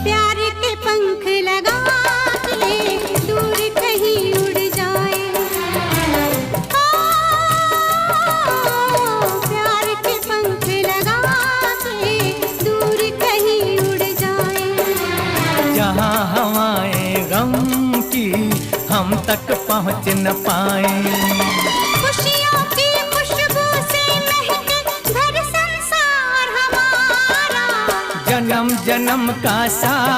प्यार के पंख लगा के दूर कहीं उड़ जाए। ओ, प्यार के पंख लगा के दूर कहीं उड़ जाए। जहाँ हवाएं गम की हम तक पहुँच न पाए। खुशियों की खुशबू से महके घर संसार हमारा। जन्म जन्म का सा